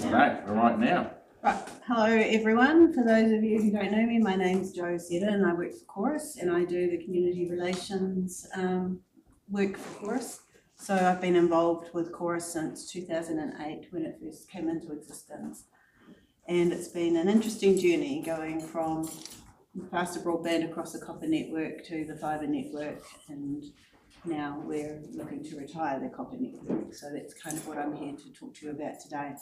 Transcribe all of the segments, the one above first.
All right, we're right now. Right, hello everyone. For those of you who don't know me, my name's Jo Setter and I work for Chorus and I do the community relations work for Chorus. So I've been involved with Chorus since 2008 when it first came into existence. And it's been an interesting journey going from faster broadband across the copper network to the fibre network, and now we're looking to retire the copper network. So that's kind of what I'm here to talk to you about today.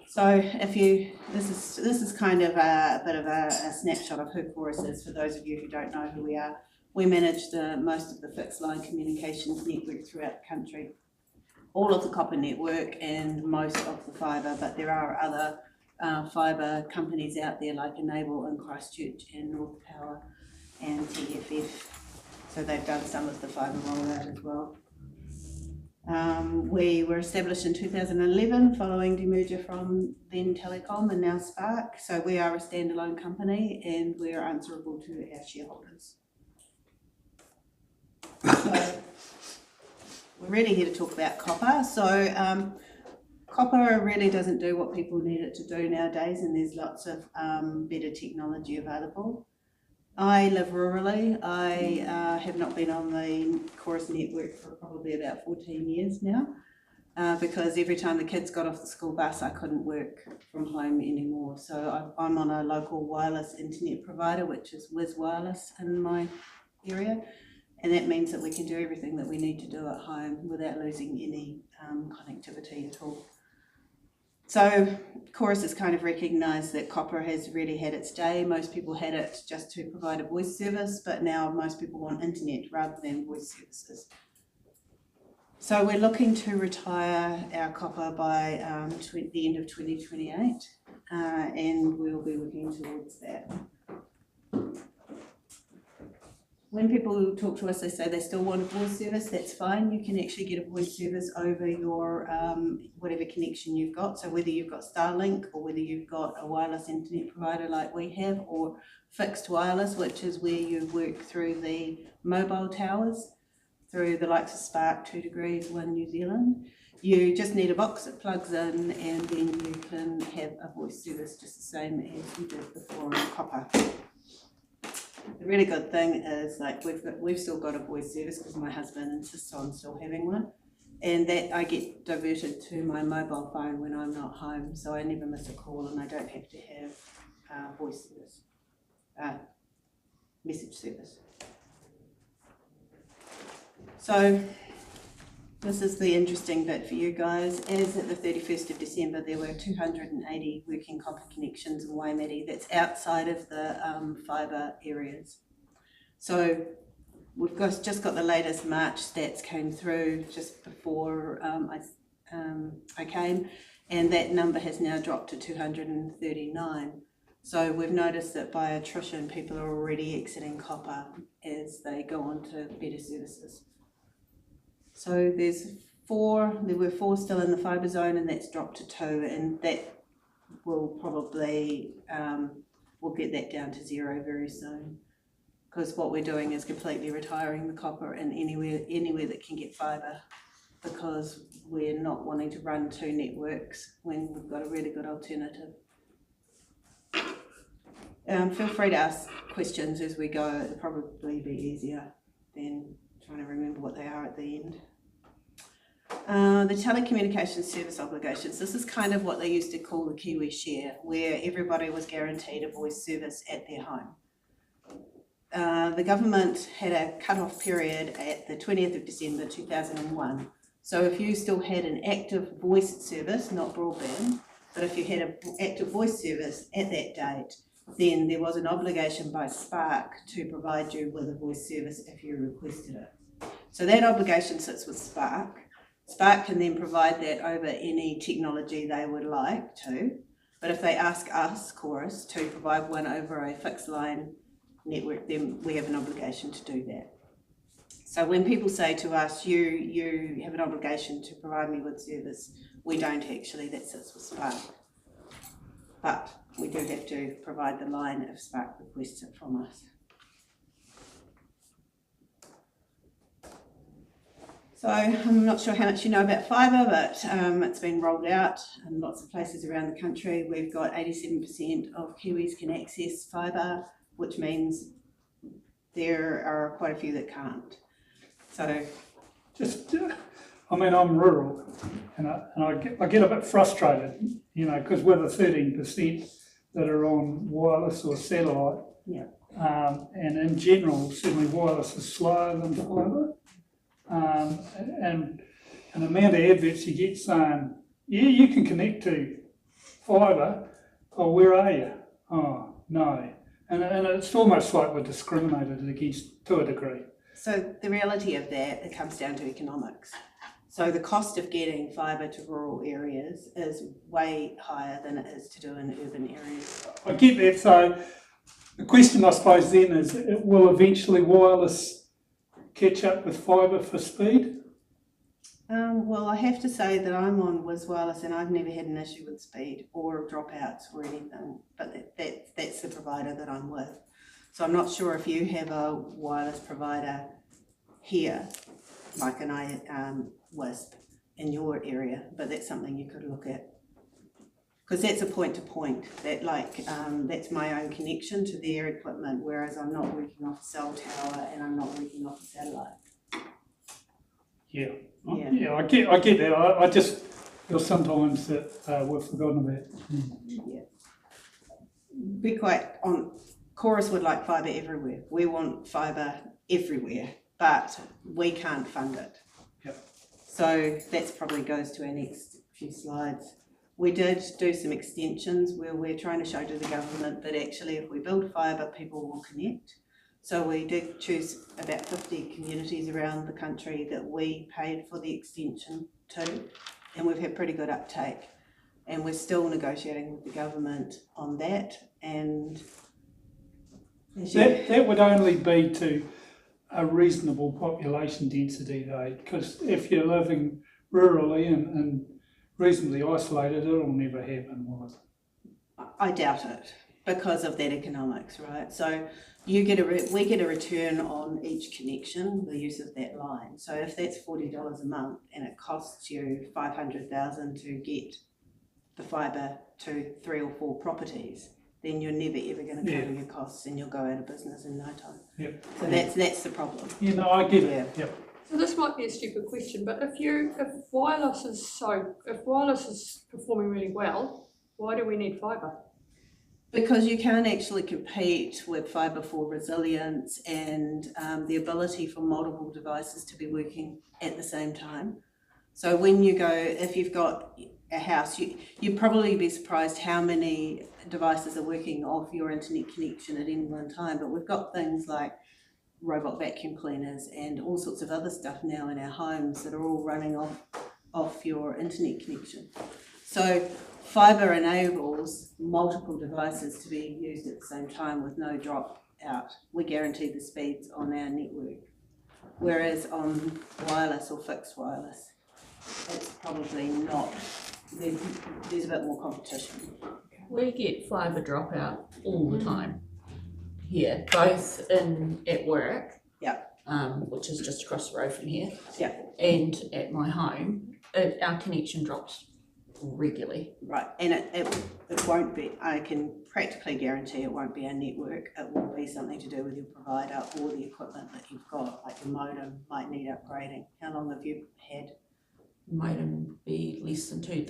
So this is kind of a bit of a snapshot of who Chorus is for those of you who don't know who we are. We manage most of the fixed line communications network throughout the country, all of the copper network and most of the fibre, but there are other fibre companies out there like Enable in Christchurch and North Power and TFF. So they've done some of the fibre rollout as well. We were established in 2011 following demerger from then Telecom and now Spark. So we are a standalone company and we are answerable to our shareholders. So we're really here to talk about copper. So copper really doesn't do what people need it to do nowadays, and there's lots of better technology available. I live rurally. I have not been on the Chorus network for probably about 14 years now because every time the kids got off the school bus I couldn't work from home anymore. So I'm on a local wireless internet provider, which is Wiz Wireless in my area, and that means that we can do everything that we need to do at home without losing any connectivity at all. So Chorus has kind of recognised that copper has really had its day. Most people had it just to provide a voice service, but now most people want internet rather than voice services. So we're looking to retire our copper by the end of 2028, and we'll be working towards that. When people talk to us, they say they still want a voice service. That's fine. You can actually get a voice service over your whatever connection you've got. So whether you've got Starlink or whether you've got a wireless internet provider like we have, or fixed wireless, which is where you work through the mobile towers, through the likes of Spark, 2 Degrees, One New Zealand. You just need a box that plugs in and then you can have a voice service just the same as you did before on copper. The really good thing is, like, we've still got a voice service because my husband insists on still having one, and that I get diverted to my mobile phone when I'm not home, so I never miss a call and I don't have to have voice service, message service. So this is the interesting bit for you guys. As at the 31st of December, there were 280 working copper connections in Waimate. That's outside of the fibre areas. So we've just got the latest March stats came through just before I came, and that number has now dropped to 239. So we've noticed that by attrition, people are already exiting copper as they go on to better services. So there were 4 still in the fibre zone, and that's dropped to 2, and that will probably, we'll get that down to 0 very soon, because what we're doing is completely retiring the copper in anywhere that can get fibre, because we're not wanting to run 2 networks when we've got a really good alternative. Feel free to ask questions as we go. It'll probably be easier than trying to remember what they are at the end. The telecommunications service obligations. This is kind of what they used to call the Kiwi share, where everybody was guaranteed a voice service at their home. The government had a cut-off period at the 20th of December 2001. So if you still had an active voice service, not broadband, but if you had an active voice service at that date, then there was an obligation by Spark to provide you with a voice service if you requested it. So that obligation sits with Spark. Spark can then provide that over any technology they would like to, but if they ask us, Chorus, to provide one over a fixed line network, then we have an obligation to do that. So when people say to us, you have an obligation to provide me with service, we don't actually, that sits with Spark. But we do have to provide the line if Spark requests it from us. So I'm not sure how much you know about fibre, but it's been rolled out in lots of places around the country. We've got 87% of Kiwis can access fibre, which means there are quite a few that can't. So I mean, I'm rural, and I get a bit frustrated, you know, because we're the 13% that are on wireless or satellite. Yeah. And in general, certainly wireless is slower than fibre. And the amount of adverts you get saying, yeah, you can connect to fibre, oh, where are you? Oh, no. And it's almost like we're discriminated against to a degree. So the reality of that, it comes down to economics. So the cost of getting fibre to rural areas is way higher than it is to do in urban areas. I get that. So the question I suppose then is, will eventually wireless catch up with fibre for speed? Well, I have to say that I'm on Wiz Wireless and I've never had an issue with speed or dropouts or anything, but that's the provider that I'm with. So I'm not sure if you have a wireless provider here, like an WISP in your area, but that's something you could look at. Because that's a point-to-point, that's my own connection to their equipment, whereas I'm not working off a cell tower and I'm not working off a satellite. Yeah, I get that. I just feel sometimes that we've forgotten about. Yeah. Be quite on. Chorus would like fibre everywhere. We want fibre everywhere, but we can't fund it. Yep. So that probably goes to our next few slides. We did do some extensions where we're trying to show to the government that actually if we build fibre, people will connect. So we did choose about 50 communities around the country that we paid for the extension to, and we've had pretty good uptake. And we're still negotiating with the government on that. And that would only be to a reasonable population density though, because if you're living rurally and reasonably isolated, it'll never happen, will it? I doubt it because of that economics, right? So we get a return on each connection, the use of that line. So if that's $40 a month and it costs you $500,000 to get the fibre to 3 or 4 properties, then you're never ever going to cover your costs and you'll go out of business in no time. Yep. So that's the problem. You know, I get it. Yep. So this might be a stupid question, but if wireless is performing really well, why do we need fibre? Because you can't actually compete with fibre for resilience and the ability for multiple devices to be working at the same time. So when you go, if you've got a house, you'd probably be surprised how many devices are working off your internet connection at any one time. But we've got things like robot vacuum cleaners and all sorts of other stuff now in our homes that are all running off your internet connection. So fibre enables multiple devices to be used at the same time with no drop out. We guarantee the speeds on our network. Whereas on wireless or fixed wireless, it's probably not. There's a bit more competition. We get fibre dropout all the time here, both at work, which is just across the road from here, and at my home. Our connection drops regularly. Right, and it won't be, I can practically guarantee it won't be our network. It will be something to do with your provider or the equipment that you've got, like your modem might need upgrading. How long have you had? Modem be less than 2.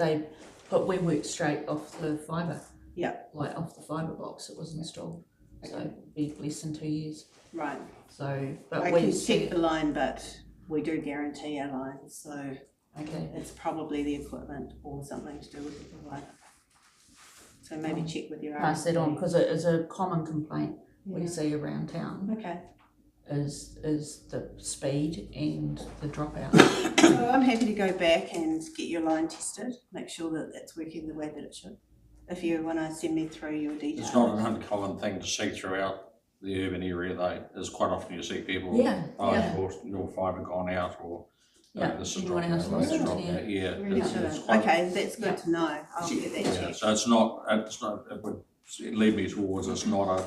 But we work straight off the fibre. Yeah. Like off the fibre box it was installed. So it'd be less than 2 years. Right. So, but I can check the line, but we do guarantee our lines, so it's probably the equipment or something to do with the provider. So maybe check with your pass that on, because it is a common complaint we see around town. Okay. Is the speed and the dropout. So I'm happy to go back and get your line tested, make sure that it's working the way that it should. If you want to send me through your details. It's not an uncommon thing to see throughout the urban area though. There's quite often you see people, your fibre gone out or this is dropping out. Really okay, that's good to know. I'll get that checked. So it's not, it would lead me towards it's not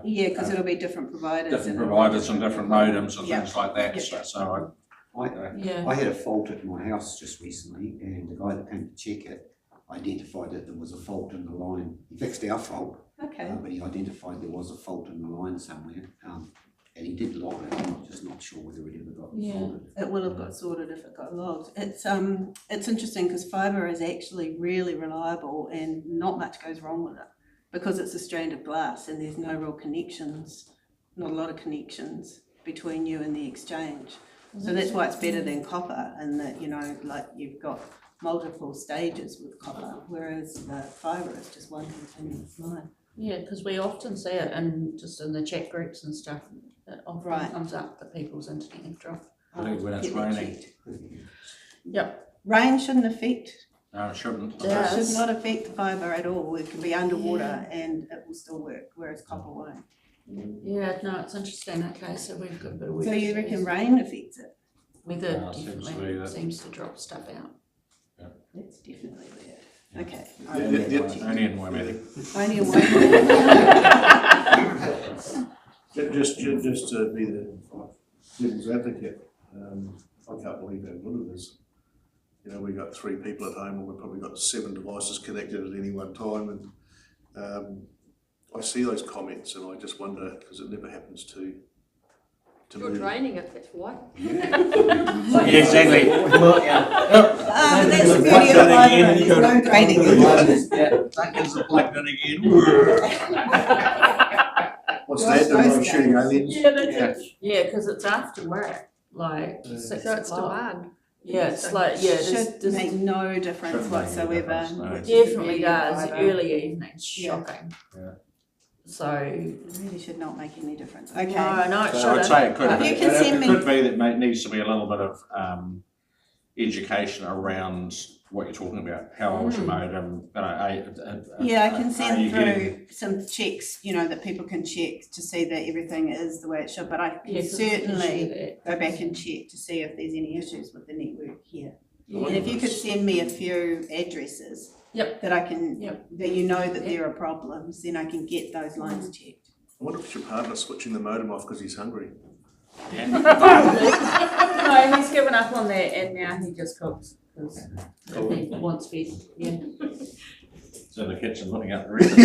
because it'll be different providers. Different providers and different modems and things like that. So Yeah. I had a fault at my house just recently, and the guy that came to check it identified that there was a fault in the line. He fixed our fault, Okay. but he identified there was a fault in the line somewhere, and he did log it. I'm just not sure whether it ever got sorted. It will have got sorted if it got logged. It's interesting because fibre is actually really reliable and not much goes wrong with it because it's a strand of glass and there's no real connections, not a lot of connections between you and the exchange. So that's why it's better than copper, and that, you know, like you've got multiple stages with copper, whereas the fibre is just one continuous line. Yeah, because we often see it in the chat groups and stuff. It often comes up that people's internet have dropped. I think when it's Get that raining. checked. Yep. Rain shouldn't affect. No, it shouldn't. Yeah. It should not affect fibre at all. It can be underwater and it will still work, whereas copper won't. Yeah, no, it's interesting. Okay, so we've got a bit of work. So you to do. reckon rain affects it? Weather No, it seems to be definitely that- seems to drop stuff out. That's definitely weird. Okay. Only in Waimate. Only in Waimate. Just to be the devil's advocate, I can't believe how good it is. You know, we got 3 people at home, and we've probably got 7 devices connected at any one time, and I see those comments, and I just wonder, because it never happens to You're me. draining it, that's why. Yeah, exactly. That's the beauty of fibre. There's no draining. Duncan's plugged in again. What's that? They're like shooting aliens? Yeah, that's it. Yeah, because it's after work, like 6 So it's o'clock. demand. Yeah, it's like Should make no difference Shouldn't make a whatsoever. difference, no. which is the definitely beauty of does. fibre. Early evenings, Yeah. shocking. Yeah. So It really should not make any difference. Okay. no, it So I'd shouldn't. say it could If be, you can send me- it could be that needs to be a little bit of education around what you're talking about, how old's your modem, Yeah, I can are send you getting- through some checks, you know, that people can check to see that everything is the way it should, but I can Yeah, 'cause we can certainly share that. go back and check to see if there's any issues with the network here. Yeah. And if you could send me a few addresses. Yep. That I can, Yep. that you know that there are problems, then I can get those lines checked. I wonder if it's your partner switching the modem off because he's hungry. No, he's given up on that and now he just cooks because he wants fed. Yeah. So in the kitchen looking at the recipe.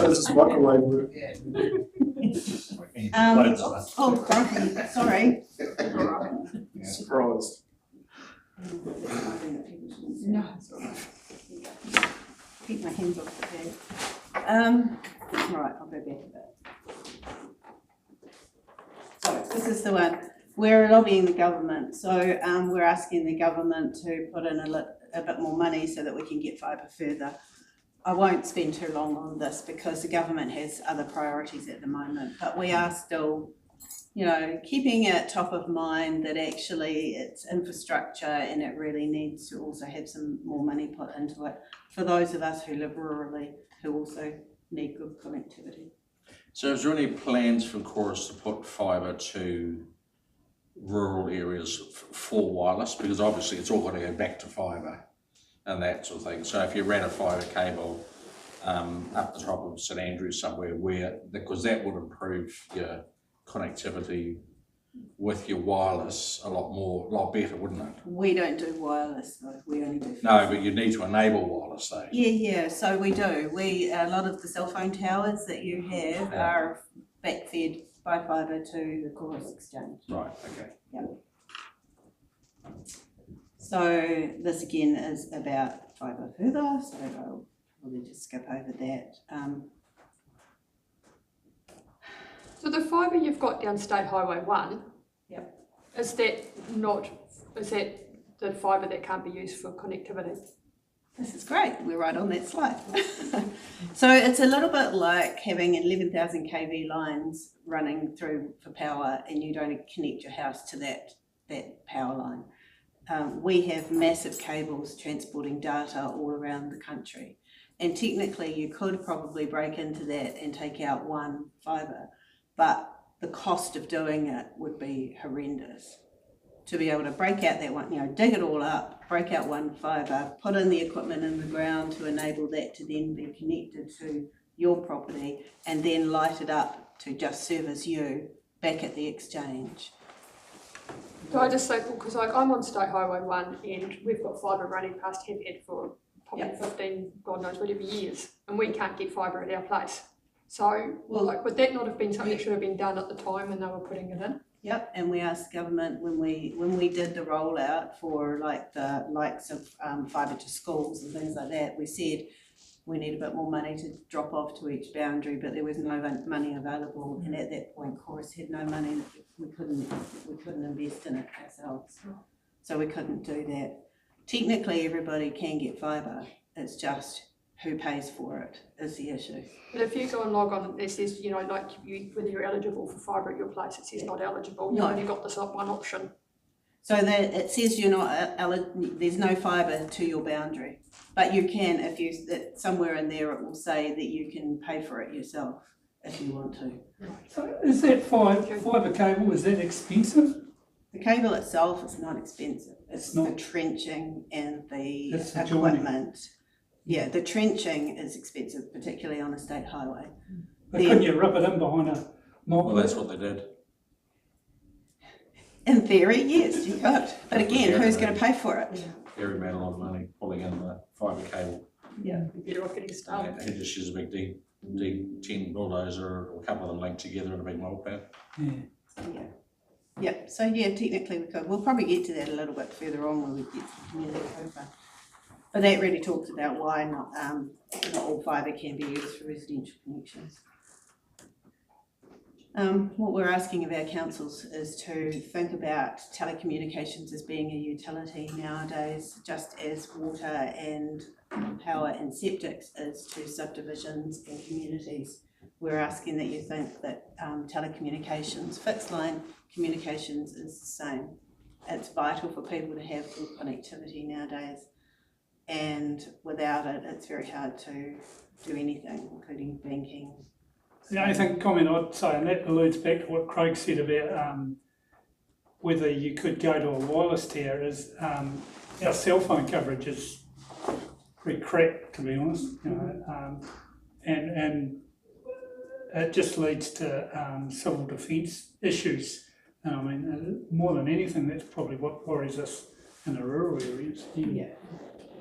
This is microwave work. Oh, crikey, sorry. Surprised. No, it's all right. Keep my hands off the pad. Right, I'll go back a bit. So this is the one. We're lobbying the government, so we're asking the government to put in a bit more money so that we can get fibre further. I won't spend too long on this because the government has other priorities at the moment, but we are still, you know, keeping it top of mind that actually it's infrastructure and it really needs to also have some more money put into it for those of us who live rurally who also need good connectivity. So is there any plans for Chorus to put fibre to rural areas for wireless? Because obviously it's all got to go back to fibre and that sort of thing. So if you ran a fibre cable up the top of St Andrews somewhere, because that would improve your connectivity with your wireless a lot better, wouldn't it? We don't do wireless though, we only do. No, but you need to enable wireless though. Yeah, so we do. A lot of the cell phone towers that you have are backfed by fibre to the Chorus exchange. Right, okay. So this again is about fibre further, so I'll probably just skip over that. So the fibre you've got down State Highway 1. Yep. Is that the fibre that can't be used for connectivity? This is great, we're right on that slide. So it's a little bit like having 11,000 kV lines running through for power and you don't connect your house to that power line. We have massive cables transporting data all around the country. And technically you could probably break into that and take out one fibre, but the cost of doing it would be horrendous. To be able to break out that one, you know, dig it all up, break out one fibre, put in the equipment in the ground to enable that to then be connected to your property and then light it up to just service you back at the exchange. So I just say, because like I'm on State Highway 1 and we've got fibre running past have had for probably 15, God knows whatever years, and we can't get fibre at our place. So, like, would that not have been something that should have been done at the time when they were putting it in? Yep, and we asked government when we did the rollout for like the likes of fibre to schools and things like that, we said we need a bit more money to drop off to each boundary, but there was no money available, and at that point Chorus had no money. We couldn't invest in it ourselves, so we couldn't do that. Technically everybody can get fibre, it's just who pays for it is the issue. But if you go and log on, it says, you know, like whether you're eligible for fibre at your place, it says not eligible. You've only got this one option. So that it says you're not there's no fibre to your boundary, but you can somewhere in there it will say that you can pay for it yourself if you want to. So is that fibre cable, is that expensive? The cable itself is not expensive. It's the trenching and the equipment. Yeah, the trenching is expensive, particularly on a state highway. But couldn't you rip it in behind a mob? Well, that's what they did. In theory, yes, you could. But again, who's going to pay for it? Gary made a lot of money pulling in the fibre cable. Yeah. Better off getting started. He just used a big D10 bulldozer, or a couple of them linked together in a big mold pad. Yeah. Yep. So yeah, technically we could. We'll probably get to that a little bit further on when we get to the community code. But that really talks about why not all fibre can be used for residential connections. What we're asking of our councils is to think about telecommunications as being a utility nowadays, just as water and power and septics is to subdivisions and communities. We're asking that you think that telecommunications, fixed line communications is the same. It's vital for people to have good connectivity nowadays, and without it, it's very hard to do anything, including banking. The only comment I'd say, and that alludes back to what Craig said about whether you could go to a wireless tower, is our cell phone coverage is pretty crap, to be honest. You know, and it just leads to civil defence issues. And I mean, more than anything, that's probably what worries us in the rural areas.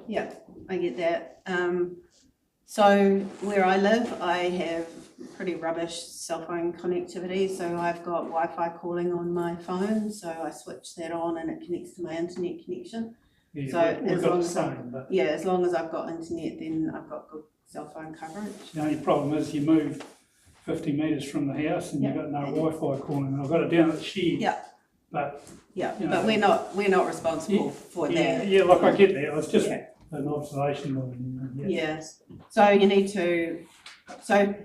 Yeah, I get that. So where I live, I have pretty rubbish cell phone connectivity. So I've got Wi-Fi calling on my phone. So I switch that on and it connects to my internet connection. Yeah, so we've got the same. But as long as I've got internet, then I've got good cell phone coverage. The only problem is you move 50 metres from the house and you've got no Wi-Fi calling. I've got it down at the shed. Yeah. But but we're not responsible for that. Yeah, like I get that. It was just an observation. Yes. So you need to. So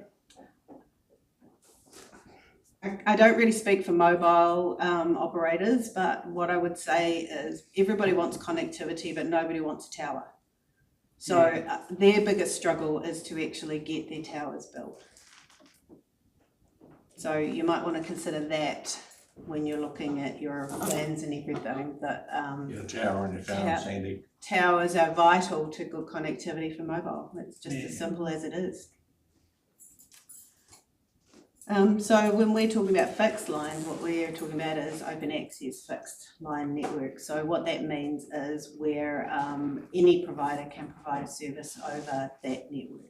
I don't really speak for mobile operators, but what I would say is everybody wants connectivity, but nobody wants a tower. So their biggest struggle is to actually get their towers built. So you might want to consider that when you're looking at your plans and everything. That Get a tower in your town, Sandy. Towers are vital to good connectivity for mobile. It's just as simple as it is. So when we're talking about fixed lines, what we're talking about is open access fixed line network. So what that means is where any provider can provide a service over that network.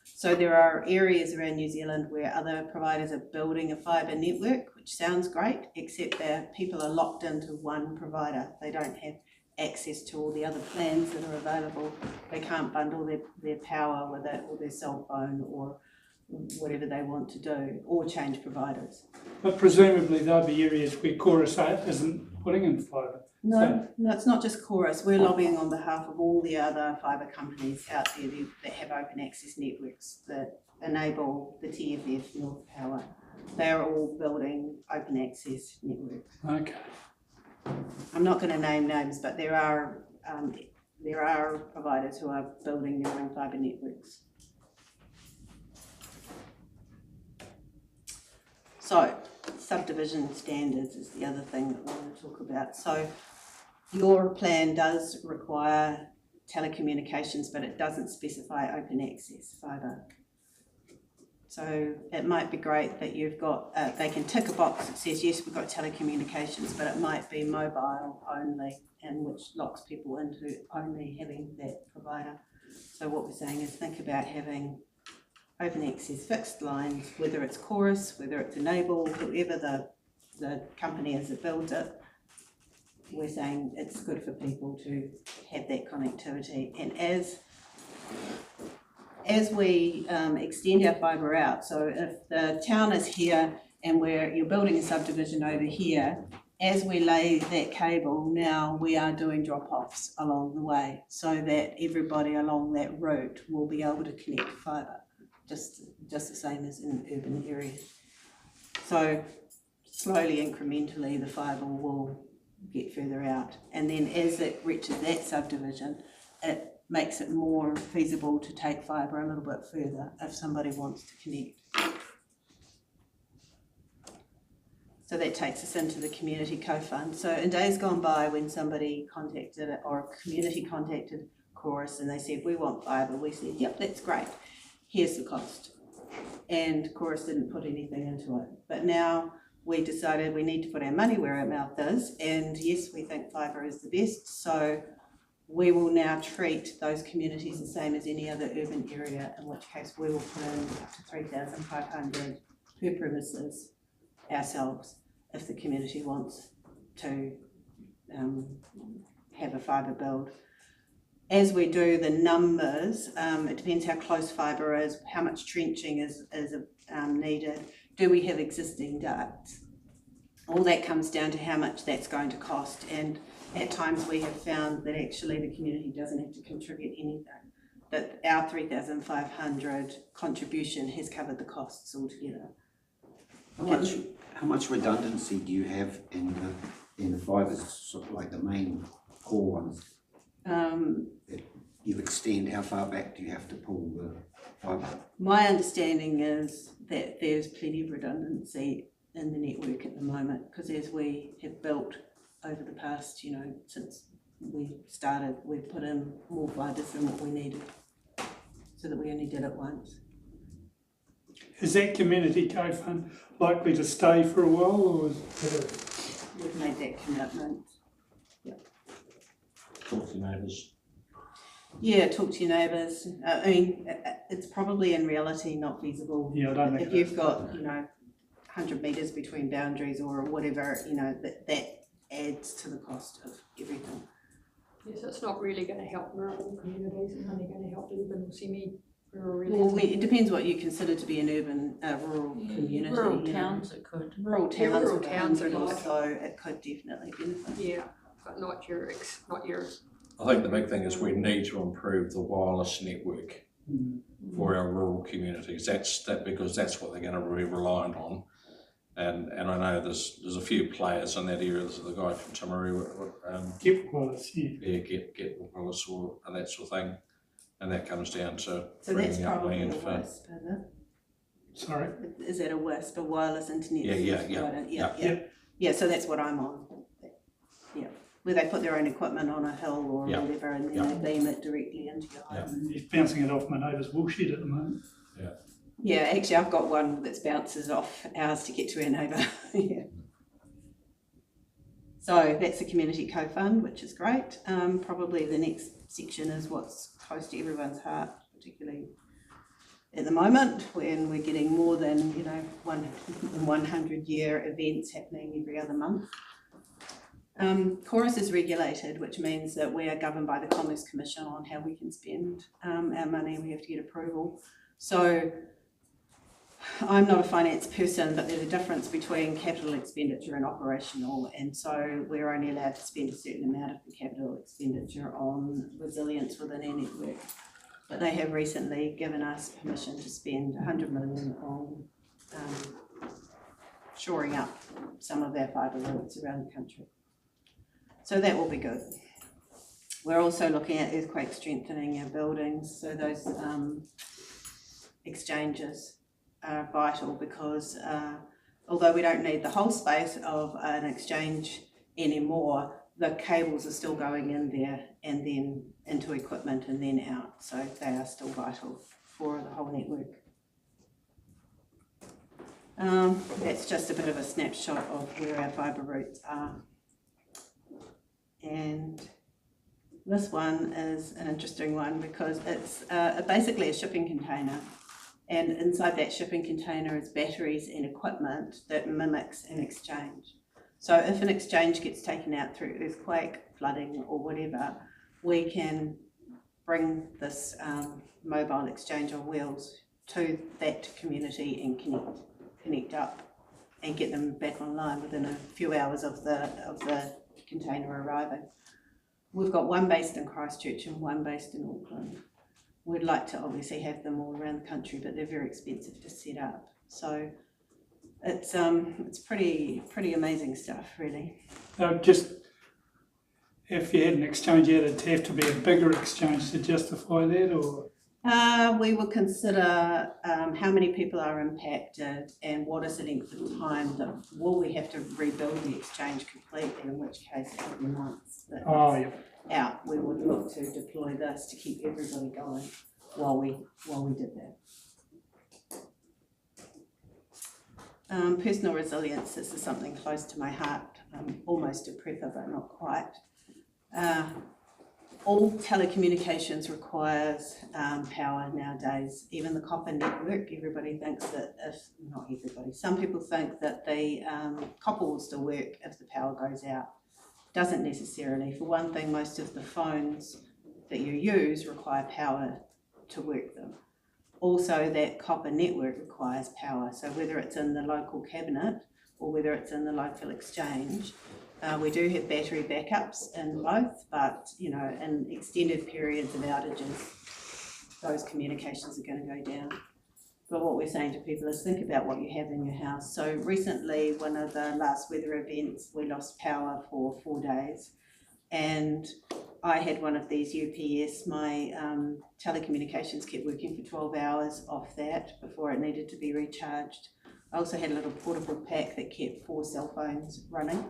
So there are areas around New Zealand where other providers are building a fibre network, which sounds great, except that people are locked into one provider. They don't have access to all the other plans that are available. They can't bundle their power with it, or their cell phone, or whatever they want to do, or change providers. But presumably there'll be areas where Chorus isn't putting in fibre. No, it's not just Chorus. We're lobbying on behalf of all the other fibre companies out there that have open access networks that enable the TFF North Power. They're all building open access networks. Okay. I'm not going to name names, but there are providers who are building their own fibre networks. So, subdivision standards is the other thing that we want to talk about. So, your plan does require telecommunications, but it doesn't specify open access fibre. So it might be great that you've got, they can tick a box that says, yes, we've got telecommunications, but it might be mobile only, and which locks people into only having that provider. So what we're saying is think about having open access fixed lines, whether it's Chorus, whether it's Enable, whoever the company is that builds it. We're saying it's good for people to have that connectivity. And as we extend our fibre out, so if the town is here and you're building a subdivision over here, as we lay that cable, now we are doing drop-offs along the way so that everybody along that route will be able to connect to fibre, just the same as in urban areas. So slowly, incrementally, the fibre will get further out. And then as it reaches that subdivision, it makes it more feasible to take fibre a little bit further if somebody wants to connect. So that takes us into the community co-fund. So in days gone by, when somebody contacted it or a community contacted Chorus and they said, we want fibre, we said, yep, that's great, here's the cost. And Chorus didn't put anything into it. But now we decided we need to put our money where our mouth is, and yes, we think fibre is the best, so we will now treat those communities the same as any other urban area, in which case we will put in up to 3,500 per premises ourselves if the community wants to have a fibre build. As we do the numbers, it depends how close fibre is, how much trenching is needed. Do we have existing ducts? All that comes down to how much that's going to cost, and at times we have found that actually the community doesn't have to contribute anything, that our 3,500 contribution has covered the costs altogether. How much redundancy do you have in the fibres, sort of like the main core ones? You extend, how far back do you have to pull the fibre? My understanding is that there's plenty of redundancy in the network at the moment, because as we have built over the past, since we started, we've put in more fibres than what we needed, so that we only did it once. Is that community co-fund likely to stay for a while, or is it? We've made that commitment. Talk to neighbours. Yeah, talk to your neighbours. I mean, it's probably in reality not feasible. Yeah, I don't think if you've got 100 metres between boundaries or whatever, that adds to the cost of everything. Yes, it's not really going to help rural communities, it's only going to help urban or semi-rural areas. Well, it depends what you consider to be an urban, rural community. Rural towns it could. Rural Yeah, towns, rural towns are like- so it could definitely benefit. Yeah, but not your I think the big thing is we need to improve the wireless network for our rural communities. Because that's what they're going to be reliant on. And I know there's a few players in that area. There's the guy from Timaru, Get wireless, yeah. yeah, get wireless and that sort of thing. And that comes down to So that's bringing up probably a land for. WISP, is it? Sorry? Is that a WISP, a wireless internet? Yeah. Yeah, so that's what I'm on. Yeah, where they put their own equipment on a hill or whatever, and then they beam it directly into your home. He's bouncing it off my neighbour's woolshed at the moment. Yeah, actually I've got one that bounces off ours to get to our neighbour. Yeah. So that's the community co-fund, which is great. Probably the next section is what's close to everyone's heart, particularly at the moment when we're getting more than 100-year events happening every other month. Chorus is regulated, which means that we are governed by the Commerce Commission on how we can spend our money. We have to get approval. So I'm not a finance person, but there's a difference between capital expenditure and operational, and so we're only allowed to spend a certain amount of the capital expenditure on resilience within our network. But they have recently given us permission to spend 100 million on shoring up some of our fibre routes around the country. So that will be good. We're also looking at earthquake strengthening our buildings, so those exchanges are vital, because although we don't need the whole space of an exchange anymore, the cables are still going in there and then into equipment and then out, so they are still vital for the whole network. That's just a bit of a snapshot of where our fibre routes are. And this one is an interesting one because it's basically a shipping container, and inside that shipping container is batteries and equipment that mimics an exchange. So if an exchange gets taken out through earthquake, flooding or whatever, we can bring this mobile exchange on wheels to that community and connect up and get them back online within a few hours of the container arriving. We've got one based in Christchurch and one based in Auckland. We'd like to obviously have them all around the country, but they're very expensive to set up. So it's pretty amazing stuff, really. Just if you had an exchange out, it'd have to be a bigger exchange to justify that, or? We will consider how many people are impacted and what is the length of time that will we have to rebuild the exchange completely, in which case it will be months. Out, we would look to deploy this to keep everybody going while we did that. Personal resilience, this is something close to my heart. I'm almost a prepper, but not quite. All telecommunications requires power nowadays. Even the copper network, everybody thinks that not everybody, some people think that the copper will still work if the power goes out. Doesn't necessarily. For one thing, most of the phones that you use require power to work them. Also, that copper network requires power. So whether it's in the local cabinet or whether it's in the local exchange, we do have battery backups in both, but in extended periods of outages, those communications are going to go down. But what we're saying to people is think about what you have in your house. So recently, one of the last weather events, we lost power for 4 days, and I had one of these UPS. My telecommunications kept working for 12 hours off that before it needed to be recharged. I also had a little portable pack that kept 4 cell phones running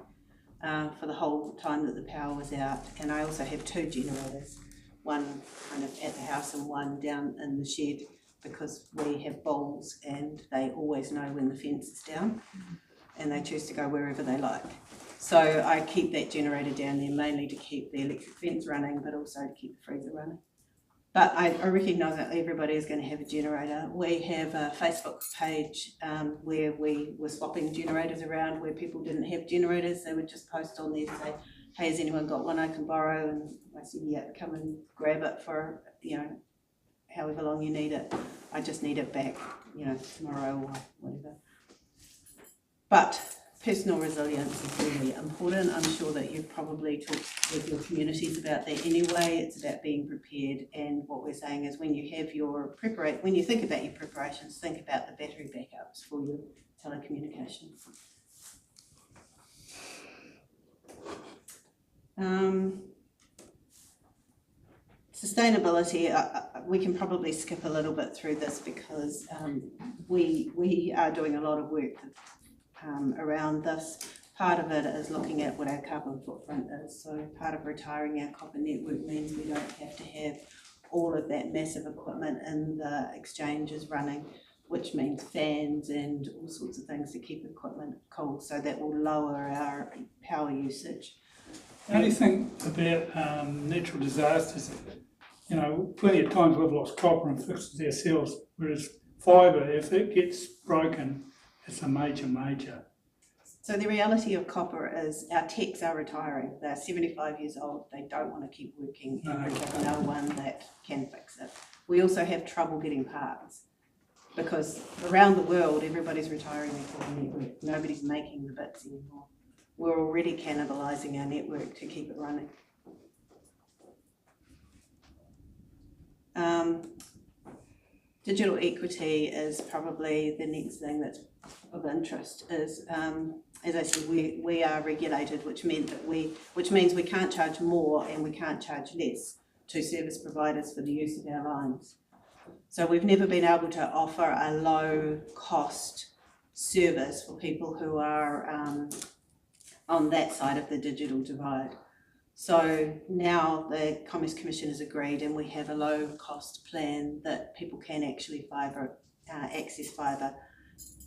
for the whole time that the power was out. And I also have 2 generators, one kind of at the house and one down in the shed, because we have bulls and they always know when the fence is down and they choose to go wherever they like. So I keep that generator down there mainly to keep the electric fence running, but also to keep the freezer running. But I recognise that everybody is going to have a generator. We have a Facebook page where we were swapping generators around where people didn't have generators. They would just post on there, say, hey, has anyone got one I can borrow? And I said, yeah, come and grab it for, however long you need it. I just need it back, tomorrow or whatever. But personal resilience is really important. I'm sure that you've probably talked with your communities about that anyway. It's about being prepared, and what we're saying is when you have when you think about your preparations, think about the battery backups for your telecommunications. Sustainability, we can probably skip a little bit through this because we are doing a lot of work around this. Part of it is looking at what our carbon footprint is. So part of retiring our copper network means we don't have to have all of that massive equipment in the exchanges running, which means fans and all sorts of things to keep equipment cool. So that will lower our power usage. The only thing about natural disasters, plenty of times we've lost copper and fixed it ourselves, whereas fibre, if it gets broken, it's a major. So the reality of copper is our techs are retiring. They're 75 years old. They don't want to keep working, and we have no one that can fix it. We also have trouble getting parts because around the world, everybody's retiring their copper network. Nobody's making the bits anymore. We're already cannibalising our network to keep it running. Digital equity is probably the next thing that's of interest. Is as I said, we are regulated, which means we can't charge more and we can't charge less to service providers for the use of our lines. So we've never been able to offer a low cost service for people who are on that side of the digital divide. So now the Commerce Commission has agreed and we have a low cost plan that people can actually access fibre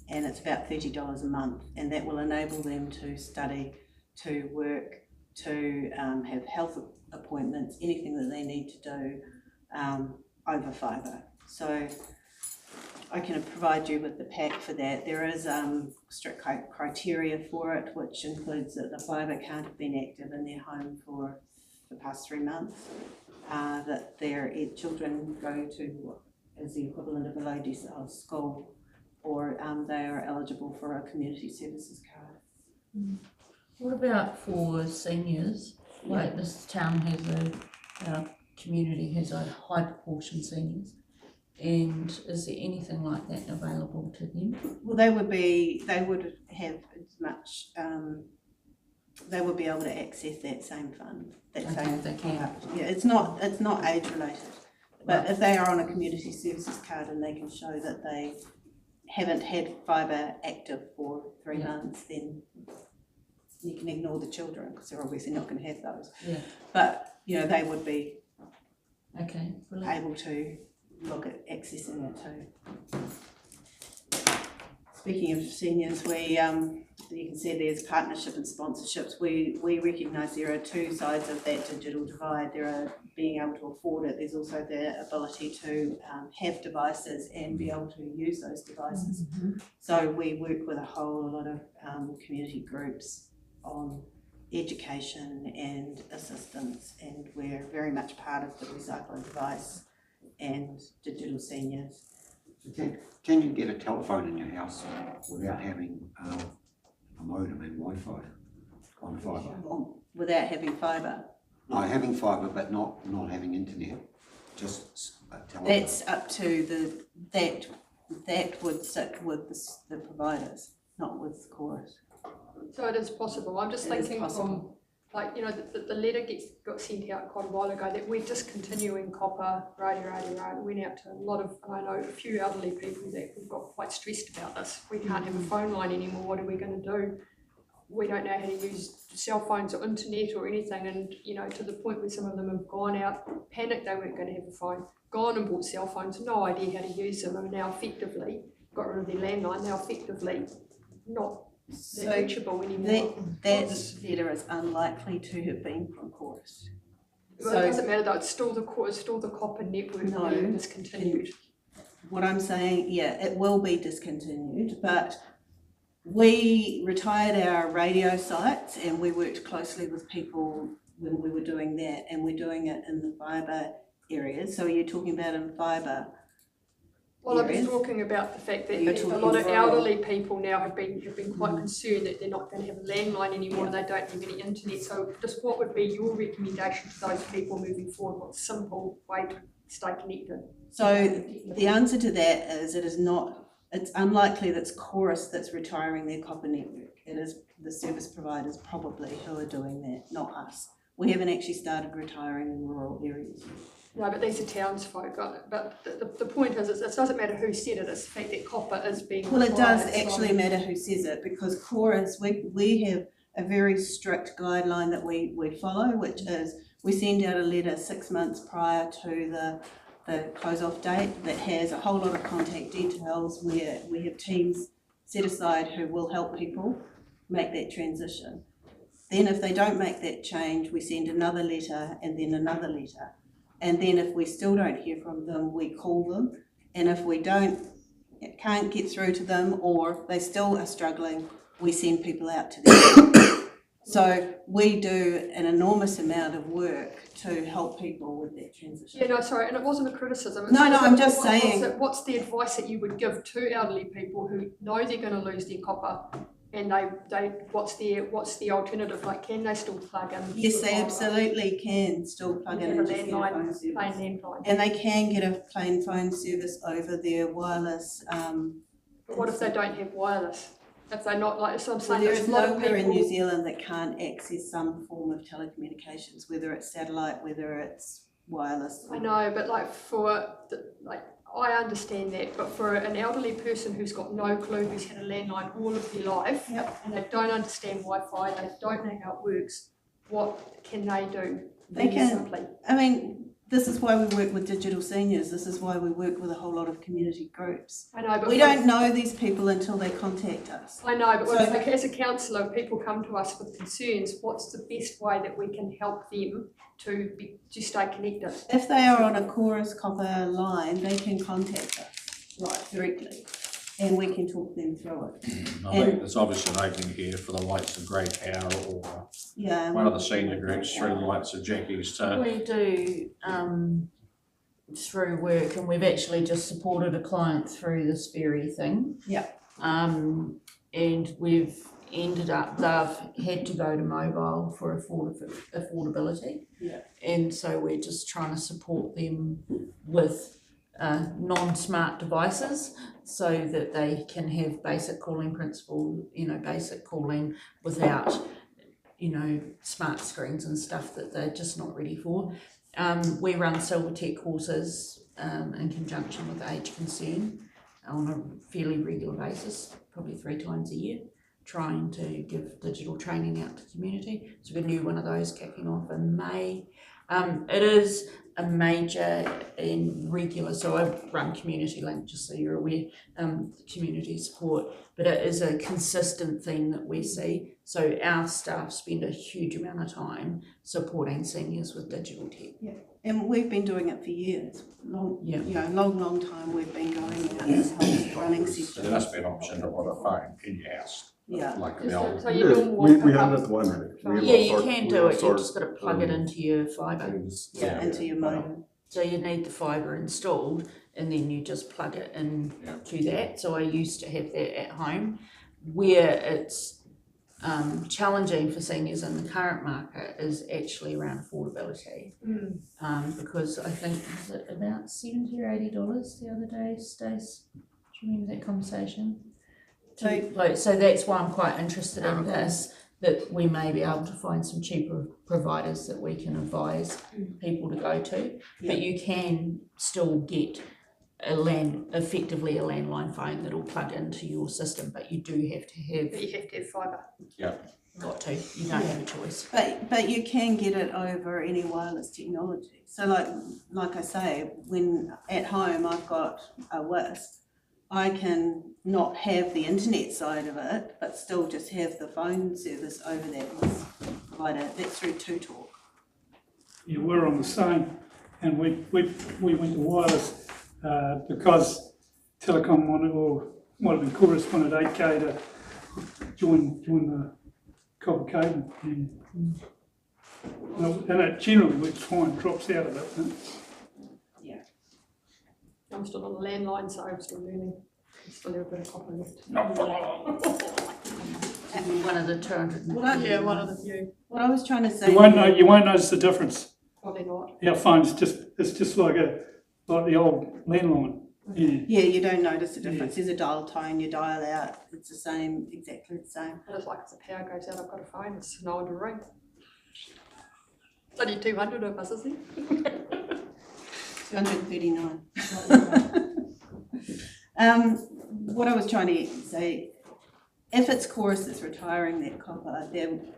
and it's about $30 a month, and that will enable them to study, to work, to have health appointments, anything that they need to do over fibre. So I can provide you with the pack for that. There is strict criteria for it, which includes that the fibre can't have been active in their home for the past 3 months, that their children go to what is the equivalent of a low decile school, or they are eligible for a community services card. What about for seniors? Like this town has our community has a high proportion seniors. And is there anything like that available to them? Well, they would have as much, they would be able to access that same fund, that same. They can. Yeah, it's not age related, but if they are on a community services card and they can show that they haven't had fibre active for 3 months, then you can ignore the children because they're obviously not going to have those. Yeah. But they would be Brilliant. able to look at accessing it too. Speaking of seniors, we you can see there's partnership and sponsorships. We recognise there are two sides of that digital divide. There are being able to afford it. There's also the ability to have devices and be able to use those devices. So we work with a whole lot of community groups on education and assistance, and we're very much part of the Recycle Device and Digital Seniors. Can you get a telephone in your house without having a modem and Wi-Fi on fibre? Without having fibre? No, having fibre but not having internet, just a telephone. That's up to that would sit with the providers, not with Chorus. So it is possible. I'm just thinking from, like, the letter got sent out quite a while ago that we're discontinuing copper, radio. Went out to a lot of, I know a few elderly people that have got quite stressed about this. We can't have a phone line anymore. What are we going to do? We don't know how to use cell phones or internet or anything. And, to the point where some of them have gone out, panicked they weren't going to have a phone, gone and bought cell phones, no idea how to use them, and now effectively got rid of their landline, now effectively not reachable anymore. That letter is unlikely to have been from Chorus. Well, it doesn't matter though, it's still the copper network being discontinued. What I'm saying, it will be discontinued, but we retired our radio sites and we worked closely with people when we were doing that, and we're doing it in the fibre areas. So you're talking about in fibre? Well, I've been talking about the fact that a lot of elderly people now have been quite concerned that they're not going to have a landline anymore and they don't have any internet. So just what would be your recommendation to those people moving forward? What's a simple way to stay connected? So the answer to that is it's unlikely that it's Chorus that's retiring their copper network. It is the service providers probably who are doing that, not us. We haven't actually started retiring in rural areas. No, but these are townsfolk. But the point is, it doesn't matter who said it, it's the fact that copper is being Well, it does actually matter who says it, because Chorus, we have a very strict guideline that we follow, which is we send out a letter 6 months prior to the close-off date that has a whole lot of contact details, where we have teams set aside who will help people make that transition. Then if they don't make that change, we send another letter and then another letter. And then if we still don't hear from them, we call them. And if we can't get through to them, or they still are struggling, we send people out to them. So we do an enormous amount of work to help people with that transition. Yeah, no, sorry, and it wasn't a criticism. I'm just saying. What's the advice that you would give to elderly people who know they're going to lose their copper, and what's the alternative? Like, can they still plug in? Yes, they absolutely can still plug in and just get a phone service. Plain landline. And they can get a plain phone service over their wireless. But what if they don't have wireless? If they're not, like, so I'm saying There is there's a lot of nowhere in people. New Zealand that can't access some form of telecommunications, whether it's satellite, whether it's wireless. I know, but I understand that, but for an elderly person who's got no clue, who's had a landline all of their life, and they don't understand Wi-Fi, they don't know how it works, what can they do? They can. Simply. I mean, this is why we work with digital seniors, this is why we work with a whole lot of community groups. I know, but We don't know these people until they contact us. I know, but So- like, as a counsellor, people come to us with concerns. What's the best way that we can help them to stay connected? If they are on a chorus copper line, they can contact us directly, and we can talk them through it. I think there's obviously an opening here for the likes of Grey Cow or Yeah. one of the senior groups through the likes of Jackie's to, We do, through work, and we've actually just supported a client through this very thing. Yeah. And we've ended up, they've had to go to mobile for affordability. Yeah. And so we're just trying to support them with non-smart devices so that they can have basic calling principle, basic calling without, smart screens and stuff that they're just not ready for. We run Silver Tech courses in conjunction with Age Concern on a fairly regular basis, probably 3 times a year, trying to give digital training out to the community. So we've got a new one of those kicking off in May. It is a major and regular, so I run Community Link, just so you're aware, community support, but it is a consistent thing that we see. So our staff spend a huge amount of time supporting seniors with digital tech. Yeah, and we've been doing it for years, long time we've been going out and helping running so there sessions. must be an option to put a phone in your house. Yeah. Like the old. So you don't We have it at the Waimate. Yeah, you can do it, you've just got to plug it into your fibre. Yeah, into your modem. So you need the fibre installed and then you just plug it in to that. So I used to have that at home. Where it's challenging for seniors in the current market is actually around affordability. Because I think, was it about $70 or $80 the other day, Stace? Do you remember that conversation? So that's why I'm quite interested in this, that we may be able to find some cheaper providers that we can advise people to go to. But you can still get effectively a landline phone that'll plug into your system, but you do have to have. But you have to have fibre. Yeah. Got to. You don't have a choice. But you can get it over any wireless technology. So like I say, when at home I've got a WISP, I can not have the internet side of it, but still just have the phone service over that WISP provider. That's through 2Talk. Yeah, we're on the same, and we went to wireless because Telecom wanted, or might have been Chorus wanted 8K to join the copper cable, and it generally works fine, drops out of it. I'm still on the landline, so I'm still learning. I still have a bit of copper left. One of the 200. Yeah, one of the few. What I was trying to say. You won't notice the difference. Probably not. Our phone's it's just like the old landline. Yeah. Yeah, you don't notice the difference. There's a dial tone, you dial out, it's the same, exactly the same. But it's like if the power goes out, I've got a phone, it's no one to ring. It's only 200 of us, isn't it? 239. What I was trying to say, if it's Chorus that's retiring that copper,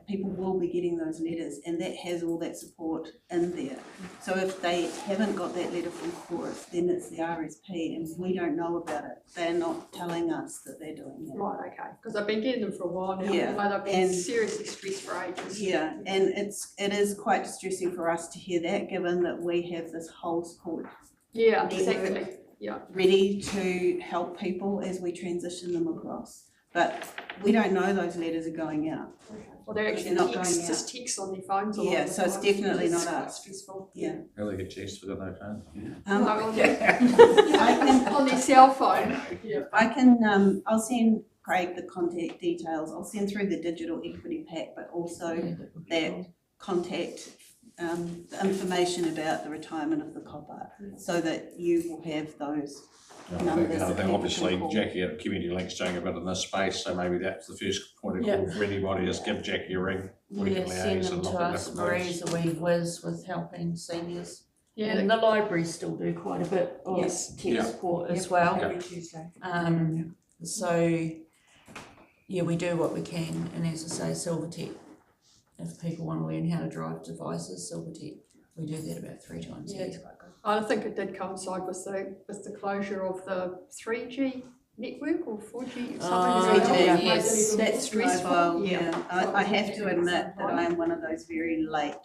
people will be getting those letters, and that has all that support in there. So if they haven't got that letter from Chorus, then it's the RSP, and we don't know about it. They're not telling us that they're doing that. Right, okay. Because I've been getting them for a while now, Yeah, but I've been and- seriously stressed for ages. Yeah, and it is quite distressing for us to hear that, given that we have this whole support Yeah, network exactly. Yeah. ready to help people as we transition them across. But we don't know those letters are going out. Well, they're actually They're not going out. just texts on their phones. a lot Yeah, of the so it's time, definitely which is not quite us. stressful. Yeah. How they get chased for their phone? Um, No, on their, I on their cell phone. Yeah. can, I'll send Craig the contact details. I'll send through the digital equity pack, but also that contact, the information about the retirement of the copper, so that you will have those. I think obviously Jackie at Community Link's doing a bit in this space, so maybe that's the first point of call for anybody, is give Jackie a ring. We Yeah, can send liaise them and to look at us. different Marie's roads. a wee whiz with helping seniors. Yeah, And the libraries still do quite a bit of Yes. tech Yeah. support as well. Yeah. Tuesday. So, yeah, we do what we can, and as I say, Silvertech, if people want to learn how to drive devices, Silvertech We do that about 3 times a Yeah, it's year. quite good. I think it did coincide with the closure of the 3G network or 4G, something. Oh, that yeah, made it yes, even more that's stressful. mobile, yeah. I have to admit that I am one of those very late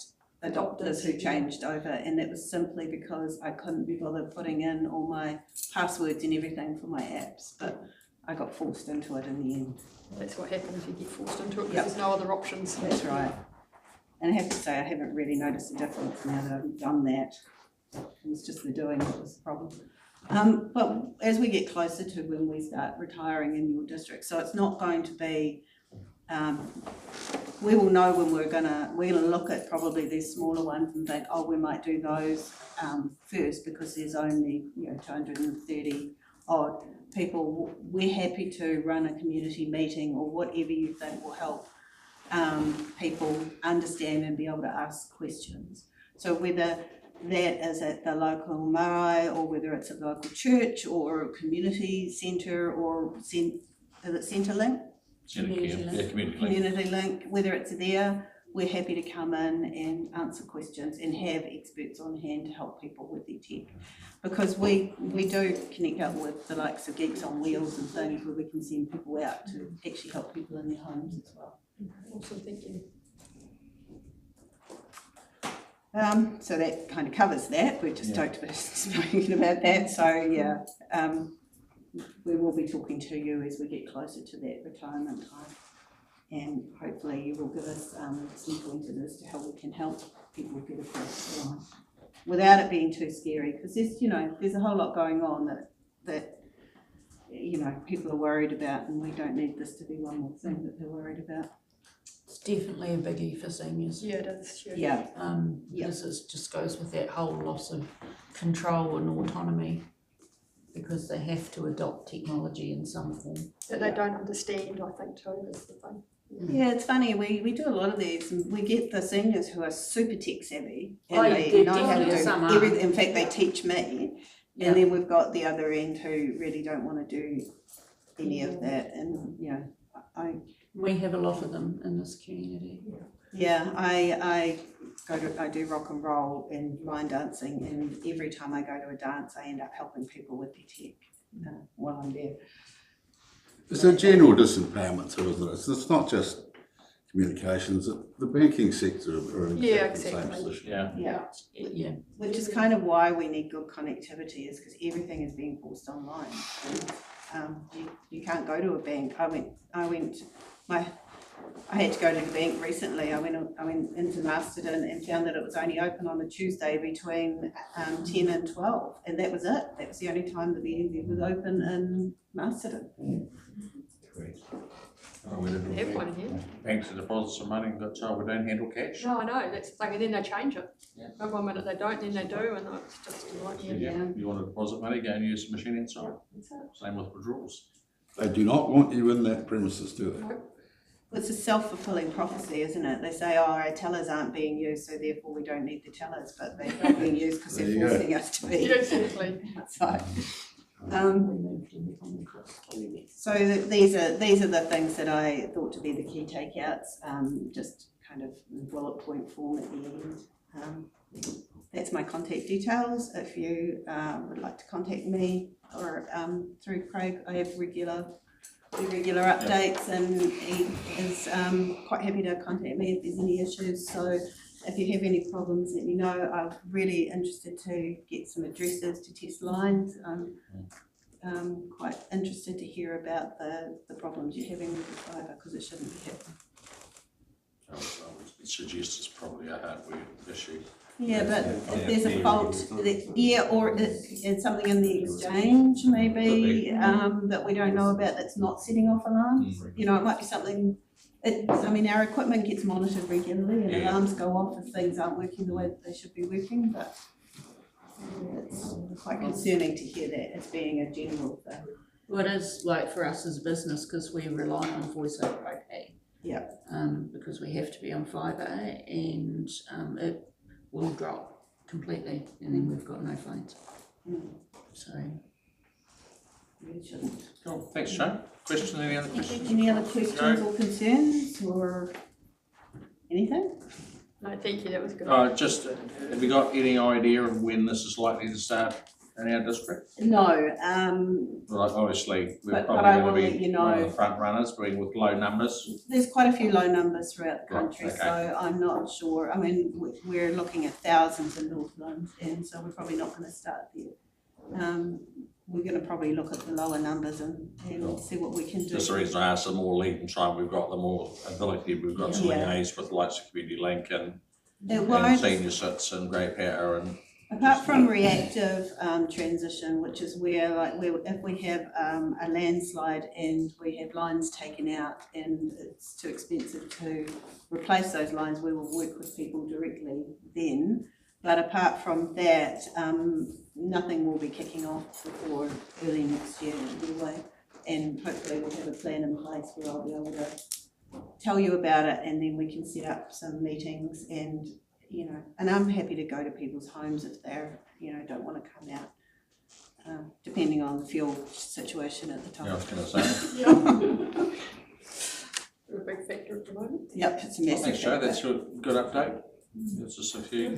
adopters who changed over, and that was simply because I couldn't be bothered putting in all my passwords and everything for my apps, but I got forced into it in the end. That's what happens if you get forced into it, because Yep. there's no other options. That's right. And I have to say, I haven't really noticed a difference now that I've done that. It was just the doing that was the problem. But as we get closer to when we start retiring in your district, so it's not going to be, we will know when we're gonna look at probably these smaller ones and think, oh, we might do those first, because there's only, 230 odd people. We're happy to run a community meeting or whatever you think will help people understand and be able to ask questions. So whether that is at the local marae, or whether it's at the local church or a community centre, or is it Centrelink? Community link, whether it's there, we're happy to come in and answer questions and have experts on hand to help people with their tech. Because we do connect up with the likes of Geeks on Wheels and things where we can send people out to actually help people in their homes as well. Awesome, thank you. So that kind of covers that. We just talked about speaking about that. So yeah, we will be talking to you as we get closer to that retirement time, and hopefully you will give us some pointers as to how we can help people get across the line without it being too scary. Because there's a whole lot going on that people are worried about, and we don't need this to be one more thing that they're worried about. It's definitely a biggie for seniors. Yeah, it is. Sure. Yeah. Because it just goes with that whole loss of control and autonomy, because they have to adopt technology in some form. That they don't understand, I think, too, is the thing. Yeah, it's funny, we do a lot of these, and we get the seniors who are super tech savvy, and Oh, they yeah, know how to definitely, some do are. everything. In fact, they teach me, Yeah. and then we've got the other end who really don't want to do any of that, and We have a lot of them in this community. I do rock and roll and line dancing, and every time I go to a dance, I end up helping people with their tech while I'm there. It's a general disempowerment too, isn't it? It's not just communications, the banking sector are in Yeah, exactly the same exactly. position. Yeah. Which is kind of why we need good connectivity, is because everything is being forced online. You can't go to a bank. I had to go to the bank recently. I went into Masterton and found that it was only open on a Tuesday between 10 and 12, and that was it. That was the only time that the BNZ was open in Masterton. We They have one here. banks to deposit some money, but we don't handle cash. No, I know, that's the thing, and then they change it. Yeah. But 1 minute they don't, then they do, and it's just like, Yeah. You want to deposit money, go and use the machine inside. that's it. Same with withdrawals. They do not want you in that premises, do they? It's a self-fulfilling prophecy, isn't it? They say, oh, our tellers aren't being used, so therefore we don't need the tellers, but they're not being used because There they're you go. forcing us to be. Yeah, exactly. So, We moved everything across. So these are the things that I thought to be the key takeouts, just kind of in bullet point form at the end. That's my contact details. If you would like to contact me or through Craig, I have regular updates, and he is quite happy to contact me if there's any issues. So if you have any problems, let me know. I'm really interested to get some addresses to test lines. I'm quite interested to hear about the problems you're having with the fibre, because it shouldn't be happening. I would suggest it's probably a hardware issue. Yeah, but if there's a fault, or it's something in the exchange maybe that we don't know about that's not setting off alarms. It might be something. Our equipment gets monitored regularly, and alarms go off if things aren't working the way that they should be working. But it's quite concerning to hear that as being a general thing. Well, it is like for us as a business, because we rely on voice over IP. Yeah. Because we have to be on fibre, and it will drop completely, and then we've got no phones. So. Really shouldn't. Cool, thanks, Joe. Any other questions? Any other questions or concerns or anything? No, thank you, that was good. Just, have you got any idea of when this is likely to start in our district? No, Like, obviously, we're But probably I gonna will let be you one of know. the front runners, being with low numbers. there's quite a few low numbers throughout the Right, country, okay. so I'm not sure. I mean, we're looking at thousands in Northland, and so we're probably not gonna start there. We're gonna probably look at the lower numbers and Sure. see what we can do. Just the reason I asked, the more lead and time we've got, the more ability we've got to Yeah. liaise with the likes of Community Link and It won't, senior sits and Grey Power and. apart from reactive transition, which is where, like, if we have a landslide and we have lines taken out and it's too expensive to replace those lines, we will work with people directly then. But apart from that, nothing will be kicking off before early next year anyway. And hopefully we'll have a plan in place where I'll be able to tell you about it, and then we can set up some meetings and, you know, and I'm happy to go to people's homes if they're, you know, don't want to come out, depending on the fuel situation at the time. Yeah, I was gonna say. Yeah. A big factor at the moment. Yep, it's a massive Thanks, Joe, factor. that's a good update. It's just a few.